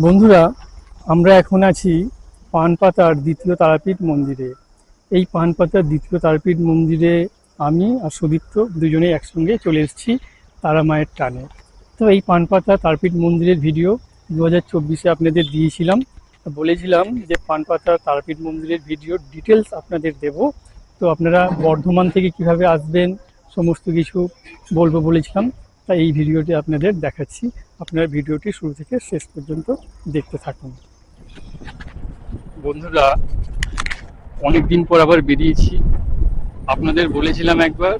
বন্ধুরা, আমরা এখন আছি পানপাতার দ্বিতীয় তারাপীঠ মন্দিরে। এই পানপাতার দ্বিতীয় তারাপীঠ মন্দিরে আমি আর সুদীপ্ত দুজনেই একসঙ্গে চলে এসেছি তারা মায়ের টানে। তো এই পানপাতা তারাপীঠ মন্দিরের ভিডিও 2024-এ আপনাদের দিয়েছিলাম। বলেছিলাম যে পানপাতা তারাপীঠ মন্দিরের ভিডিও ডিটেলস আপনাদের দেব। তো আপনারা বর্ধমান থেকে কিভাবে আসবেন সমস্ত কিছু বলবো বলেছিলাম, তাই এই ভিডিওটি আপনাদের দেখাচ্ছি। আপনারা ভিডিওটি শুরু থেকে শেষ পর্যন্ত দেখতে থাকুন। বন্ধুরা, অনেক দিন পর আবার বেরিয়েছি। আপনাদের বলেছিলাম একবার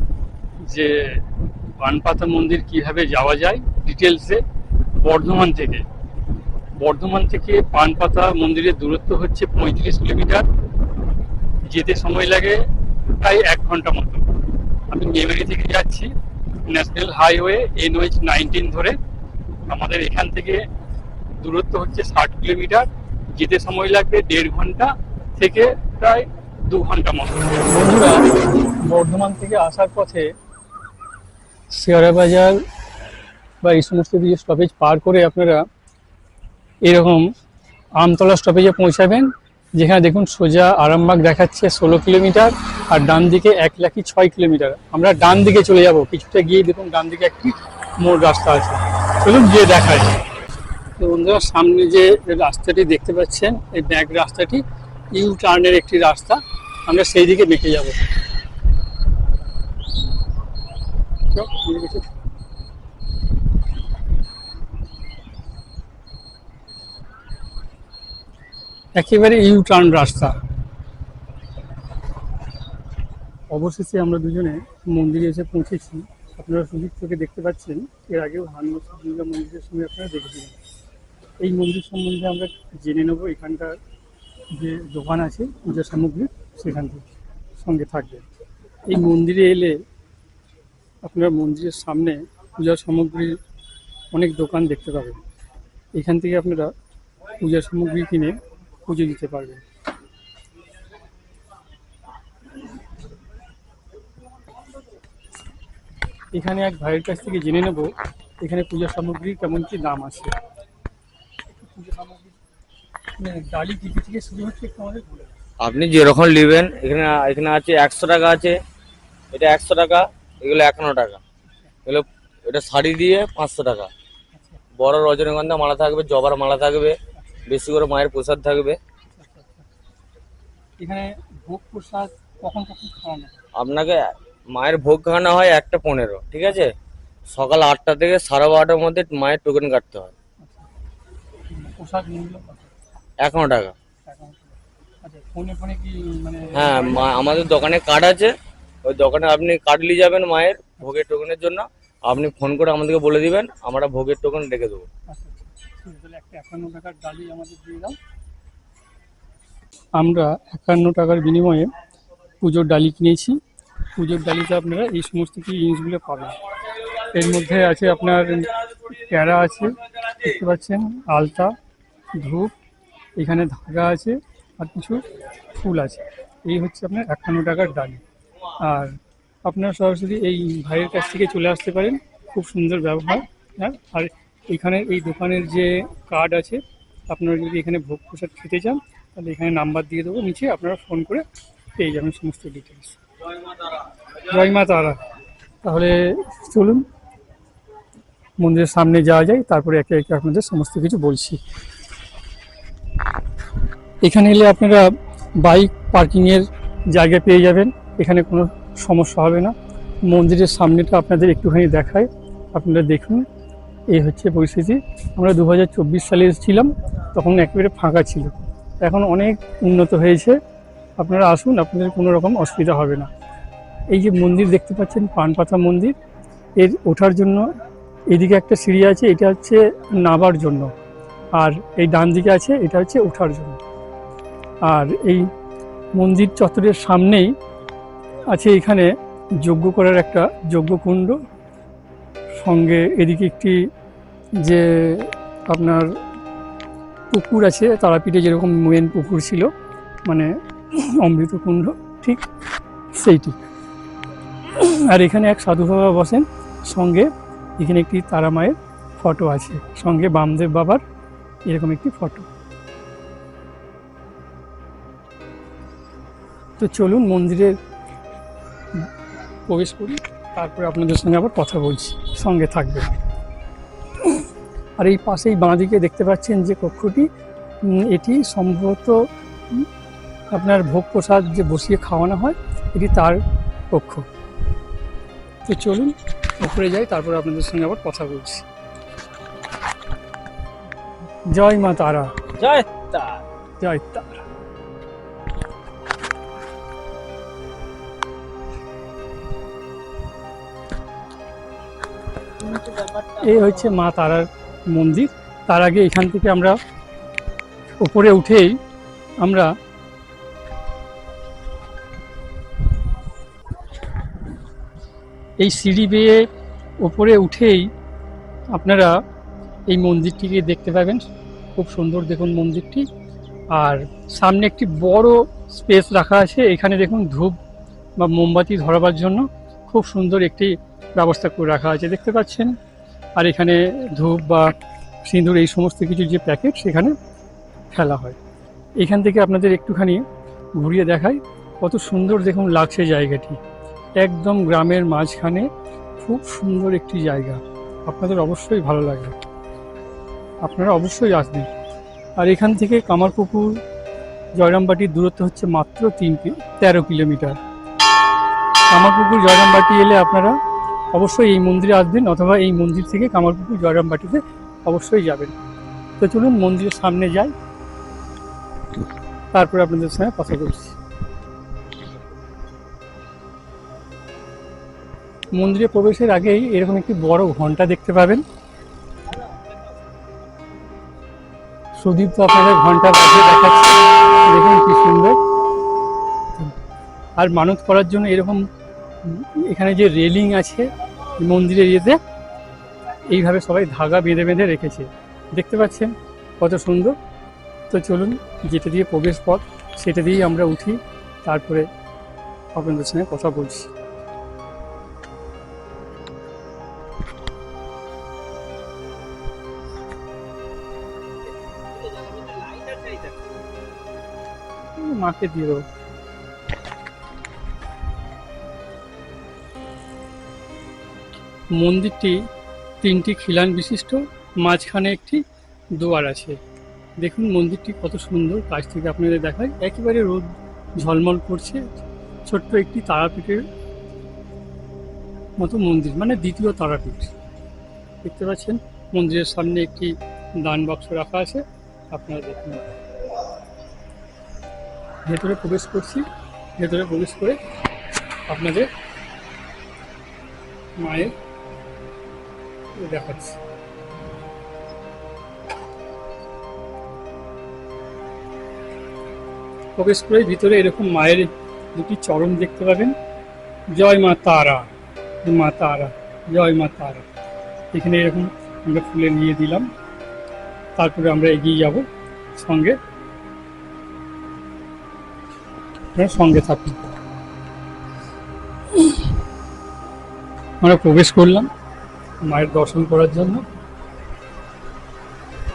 যে পানপাতা মন্দির কিভাবে যাওয়া যায় ডিটেলসে। বর্ধমান থেকে পানপাতা মন্দিরের দূরত্ব হচ্ছে 35 কিলোমিটার। যেতে সময় লাগে প্রায় 1 ঘন্টা মতো। আমি মেমারি থেকে যাচ্ছি ন্যাশনাল হাইওয়ে NH-19 ধরে। আমাদের এখান থেকে দূরত্ব হচ্ছে 60 কিলোমিটার। যেতে সময় লাগবে 1.5 ঘন্টা থেকে প্রায় 2 ঘন্টা মতো। বন্ধুরা, বর্ধমান থেকে আসার পথে শেয়ারা বাজার বা এই সমস্ত কিছু স্টপেজ পার করে আপনারা এরকম আমতলা স্টপেজে পৌঁছাবেন, যেখানে দেখুন সোজা আরামবাগ দেখাচ্ছে 16 কিলোমিটার আর ডান দিকে 1,06 কিলোমিটার। আমরা ডান দিকে চলে যাব। কিছুটা গিয়ে দেখুন ডান দিকে একটি মোড় রাস্তা আছে, চলুন গিয়ে দেখায়। তো বন্ধুরা, সামনে যে রাস্তাটি দেখতে পাচ্ছেন, এই ব্যাক রাস্তাটি ইউ টার্নের একটি রাস্তা। আমরা সেই দিকে বেঁকে যাব। একেবারে ইউ টার্ন রাস্তা। অবশেষে আমরা দুজনে মন্দিরে এসে পৌঁছেছি। আপনারা সুদীপ চোখে দেখতে পাচ্ছেন, এর আগেও হানুমতি দুর্গা মন্দিরের সঙ্গে আপনারা দেখেছিলেন। এই মন্দির সম্বন্ধে আমরা জেনে নেব। এখানকার যে দোকান আছে পূজা সামগ্রী, সেখান থেকে সঙ্গে থাকবে। এই মন্দিরে এলে আপনারা মন্দিরের সামনে পূজা সামগ্রীর অনেক দোকান দেখতে পাবেন। এখান থেকে আপনারা পূজা সামগ্রী কিনে পুজো দিতে পারবেন। এখানে এক ভাইয়ের কাছ থেকে জেনে নেব এখানে পূজা সামগ্রীর কেমন কি দাম আছে। পূজা সামগ্রী ডালি কি থেকে শুরু হচ্ছে একটু আমাদের বলে। আপনি যেরকম নেবেন, এখানে আছে 100 টাকা আছে, এটা 100 টাকা, এগুলো 51 টাকা, এগুলো এটা শাড়ি দিয়ে 500 টাকা। বড় রজনীগন্ধা মালা থাকবে, জবার মালা থাকবে, বেশি করে মায়ের প্রসাদ থাকবে। এখানে ভোগ প্রসাদ কখন কখন খাওয়ানো? আপনাকে মায়ের ভোগ খাওয়ানো হয় 1টা 15, ঠিক আছে? সকাল 8টা থেকে 12:30টার মধ্যে মায়ের টোকেন কাটতে হয়। প্রসাদ মূল্য কত? 51 টাকা। আচ্ছা, ফোনে ফোনে কি মানে? হ্যাঁ, আমাদের দোকানে কার্ড আছে, ওই দোকানে আপনি কার্ড নিয়ে যাবেন মায়ের ভোগের টোকেনের জন্য। আপনি ফোন করে আমাদেরকে বলে দিবেন, আমরা ভোগের টোকেন রেখে দেবো। আচ্ছা, তাহলে একটা 51 টাকার ডালি আমাদের দিয়ে দাও। আমরা 51 টাকার বিনিময়ে পুজোর ডালি কিনেছি। পুজোর ডালিতে আপনারা এই সমস্ত কি জিনিসগুলো পাবেন। এর মধ্যে আছে আপনার প্যারা আছে, দেখতে পাচ্ছেন, আলতা, ধূপ, এখানে ধাগা আছে আর কিছু ফুল আছে। এই হচ্ছে আপনার 51 টাকার ডালি। আর আপনারা সরাসরি এই ভাইয়ের কাছ থেকে চলে আসতে পারেন, খুব সুন্দর ব্যবহার। হ্যাঁ, আর এখানে এই দোকানের যে কার্ড আছে, আপনারা যদি এখানে ভোগ প্রসাদ খেতে চান তাহলে এখানে নাম্বার দিয়ে দেবো নিচে, আপনারা ফোন করে পেয়ে যাবেন সমস্ত ডিটেলস। জয় মা তারা। তাহলে চলুন মন্দিরের সামনে যাওয়া যায়, তারপরে একে একে আপনাদের সমস্ত কিছু বলছি। এখানে এলে আপনারা বাইক পার্কিংয়ের জায়গা পেয়ে যাবেন, এখানে কোনো সমস্যা হবে না। মন্দিরের সামনেটা আপনাদের একটুখানি দেখায়, আপনারা দেখুন। এই হচ্ছে পরিস্থিতি। আমরা 2024 সালে এসেছিলাম, তখন একেবারে ফাঁকা ছিল। এখন অনেক উন্নত হয়েছে। আপনারা আসুন, আপনাদের কোনো রকম অসুবিধা হবে না। এই যে মন্দির দেখতে পাচ্ছেন পানপাতা মন্দির, এর ওঠার জন্য এদিকে একটা সিঁড়ি আছে, এটা হচ্ছে নামার জন্য, আর এই ডান দিকে আছে এটা হচ্ছে ওঠার জন্য। আর এই মন্দির চত্বরের সামনেই আছে এখানে যজ্ঞ করার একটা যজ্ঞকুণ্ড, সঙ্গে এদিকে একটি যে আপনার পুকুর আছে, তারাপীঠে যেরকম মেন পুকুর ছিল, মানে অমৃতকুণ্ড, ঠিক সেইটি। আর এখানে এক সাধু বাবা বসেন, সঙ্গে এখানে একটি তারা মায়ের ফটো আছে, সঙ্গে বামদেব বাবার এরকম একটি ফটো। তো চলুন মন্দিরে প্রবেশ করি, তারপরে আপনাদের সঙ্গে আবার কথা বলছি, সঙ্গে থাকবে। আর এই পাশেই বাঁদিকে দেখতে পাচ্ছেন যে কক্ষটি, এটি সম্ভবত আপনার ভোগ প্রসাদ যে বসিয়ে খাওয়ানো হয়, এটি তার কক্ষ। তো চলুন উপরে যাই, তারপরে আপনাদের সঙ্গে আবার কথা বলছি। জয় মা তারা, জয় তার। জয় তারা। এই হচ্ছে মা তারার মন্দির। তার আগে এখান থেকে আমরা উপরে উঠেই আমরা এই সিঁড়ি বেয়ে উপরে উঠেই আপনারা এই মন্দিরটিকে দেখতে পাবেন। খুব সুন্দর দেখুন মন্দিরটি। আর সামনে একটি বড় স্পেস রাখা আছে, এখানে দেখুন ধূপ বা মোমবাতি ধরাবার জন্য খুব সুন্দর একটি ব্যবস্থা করে রাখা আছে, দেখতে পাচ্ছেন। আর এখানে ধূপ বা সিঁদুর এই সমস্ত কিছু যে প্যাকেট সেখানে ফেলা হয়। এখান থেকে আপনাদের একটুখানি ঘুরিয়ে দেখাই, কত সুন্দর দেখুন লাগছে জায়গাটি। একদম গ্রামের মাঝখানে খুব সুন্দর একটি জায়গা, আপনাদের অবশ্যই ভালো লাগবে, আপনারা অবশ্যই আসবেন। আর এখান থেকে কামারপুকুর জয়রামবাটির দূরত্ব হচ্ছে মাত্র 13 কিলোমিটার। কামারপুকুর জয়রামবাটি এলে আপনারা অবশ্যই এই মন্দিরে আসবেন, অথবা এই মন্দির থেকে কামারপুকুর জয়রামবাটিতে অবশ্যই যাবেন। তো চলুন মন্দিরের সামনে যাই, তারপরে আপনাদের সঙ্গে কথা বলছি। মন্দিরে প্রবেশের আগেই এরকম একটি বড় ঘন্টা দেখতে পাবেন। সুদীপ তো আপনাদের ঘন্টা বাজিয়ে দেখাচ্ছে, দেখুন কি সুন্দর। আর মানত করার জন্য এরকম এখানে যে রেলিং আছে মন্দিরের ইয়েতে, এইভাবে সবাই ধাগা বেঁধে বেঁধে রেখেছে, দেখতে পাচ্ছেন কত সুন্দর। তো চলুন যেটা দিয়ে প্রবেশ পথ সেটা দিয়েই আমরা উঠি, তারপরে আপনাদের সঙ্গে কথা বলছি। মাকে দিয়ে দেবো। মন্দিরটি 3টি খিলান বিশিষ্ট, মাঝখানে একটি দুয়ার আছে। দেখুন মন্দিরটি কত সুন্দর, কাছ থেকে আপনাদের দেখায়। একেবারে রোদ ঝলমল করছে, ছোট্ট একটি তারাপীঠের মতো মন্দির, মানে দ্বিতীয় তারাপীঠ। দেখতে পাচ্ছেন মন্দিরের সামনে একটি দান বাক্স রাখা আছে, আপনারা দেখুন। ভেতরে প্রবেশ করছি, ভেতরে প্রবেশ করে আপনাদের মায়ের দেখাচ্ছি। প্রবেশ করে ভিতরে এরকম মায়ের দুটি চরণ দেখতে পাবেন। জয় মা তারা, মা তারা, জয় মা তারা। এখানে এরকম আমরা ফুলে নিয়ে দিলাম, তারপরে আমরা এগিয়ে যাব সঙ্গে, সঙ্গে থাকি। আমরা প্রবেশ করলাম মায়ের দর্শন করার জন্য।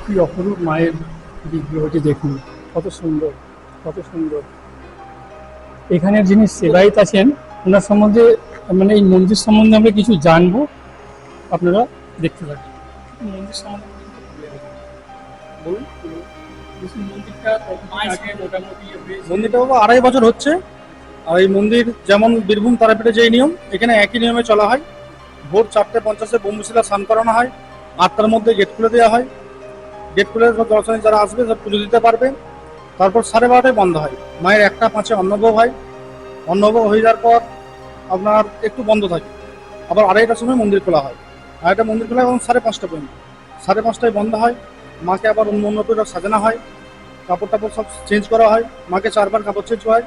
কি অপরূপ মায়ের বিগ্রহটি দেখুন, কত সুন্দর, কত সুন্দর। এখানের যিনি সেবায়েত আছেন ওনার সম্বন্ধে, মানে এই মন্দির সম্বন্ধে আমরা কিছু জানবো, আপনারা দেখতে পাবেন। মন্দির সম্বন্ধে বলুন, মন্দিরটা বাবা 2.5 বছর হচ্ছে। আর এই মন্দির যেমন বীরভূম তারাপীঠে যেই নিয়ম, এখানে একই নিয়মে চলা হয়। ভোর 4:50 ব্রহ্মশিলা স্নান করানো হয়, 8টার মধ্যে গেট খুলে দেওয়া হয়। গেট খুলে দর্শনে যারা আসবে তারা পুজো দিতে পারবে। তারপর 12:30টায় বন্ধ হয়। মায়ের 1টা 5-এ অন্নভোগ হয়। অন্নভোগ হয়ে যাওয়ার পর আপনার একটু বন্ধ থাকে, আবার 2:30টার সময় মন্দির খোলা হয়। 2:30টা মন্দির খোলা এবং 5:30 পর্যন্ত। 5:30টায় বন্ধ হয়। মাকে আবার অন্য করে সাজানো হয়, কাপড় টাপড় সব চেঞ্জ করা হয়। মাকে 4বার কাপড় চেঞ্জ হয়।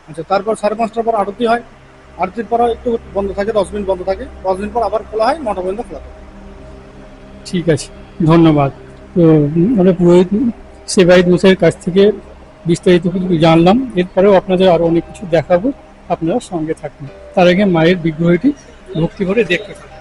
আচ্ছা, তারপর 5:30টার পর আরতি হয়। আরতির পর একটু বন্ধ থাকে, 10 মিনিট বন্ধ থাকে। 10 মিনিট পর আবার খোলা হয়, 9টা পর্যন্ত খোলা থাকে। ঠিক আছে, ধন্যবাদ। তো আমরা পুরোহিত সেবায়েত মশাইয়ের কাছ থেকে বিস্তারিত কিছু জানলাম, এরপরেও আপনাদের আরও অনেক কিছু দেখাবো, আপনারা সঙ্গে থাকুন। তার আগে মায়ের বিগ্রহটি ভক্তি ভরে দেখতে থাকুন।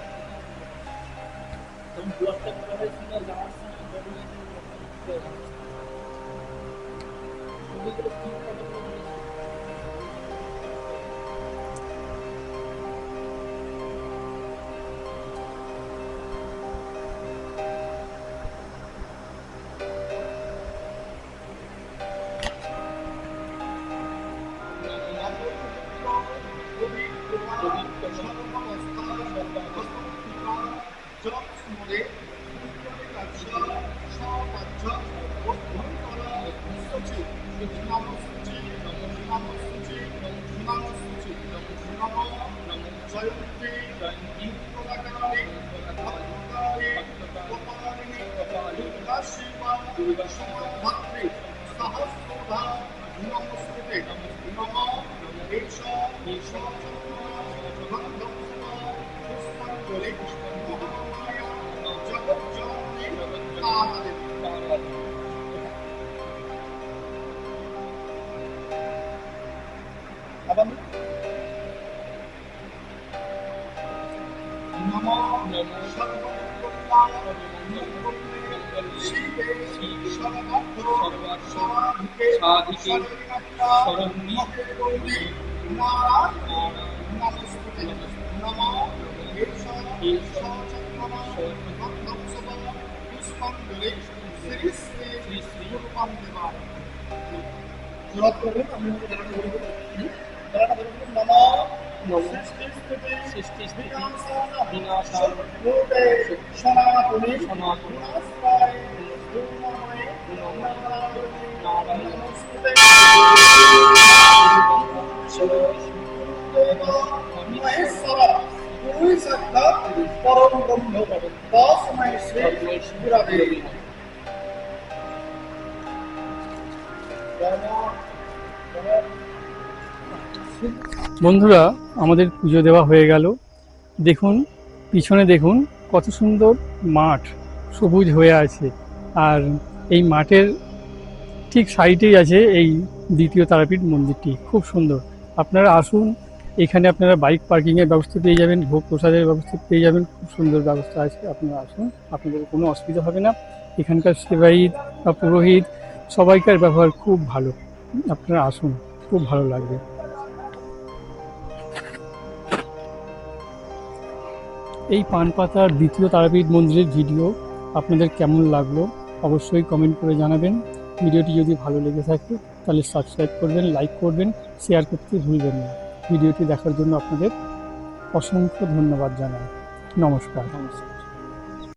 বন্ধুরা, আমাদের পুজো দেওয়া হয়ে গেল। দেখুন, পিছনে দেখুন কত সুন্দর মাঠ, সবুজ হয়ে আছে। আর এই মাঠের ঠিক সাইডেই আছে এই দ্বিতীয় তারাপীঠ মন্দিরটি, খুব সুন্দর। আপনারা আসুন, এখানে আপনারা বাইক পার্কিংয়ের ব্যবস্থা পেয়ে যাবেন, ভোগ প্রসাদের ব্যবস্থা পেয়ে যাবেন, খুব সুন্দর ব্যবস্থা আছে। আপনারা আসুন, আপনাদের কোনো অসুবিধা হবে না। এখানকার সেবায়িত বা পুরোহিত সবাইকার ব্যবহার খুব ভালো। আপনারা আসুন, খুব ভালো লাগবে। এই পানপাতার দ্বিতীয় তারাপীঠ মন্দিরের ভিডিও আপনাদের কেমন লাগলো অবশ্যই কমেন্ট করে জানাবেন। ভিডিওটি যদি ভালো লেগে থাকে তাহলে সাবস্ক্রাইব করবেন, লাইক করবেন, শেয়ার করতে ভুলবেন না। ভিডিওটি দেখার জন্য আপনাদের অসংখ্য ধন্যবাদ জানাই। নমস্কার।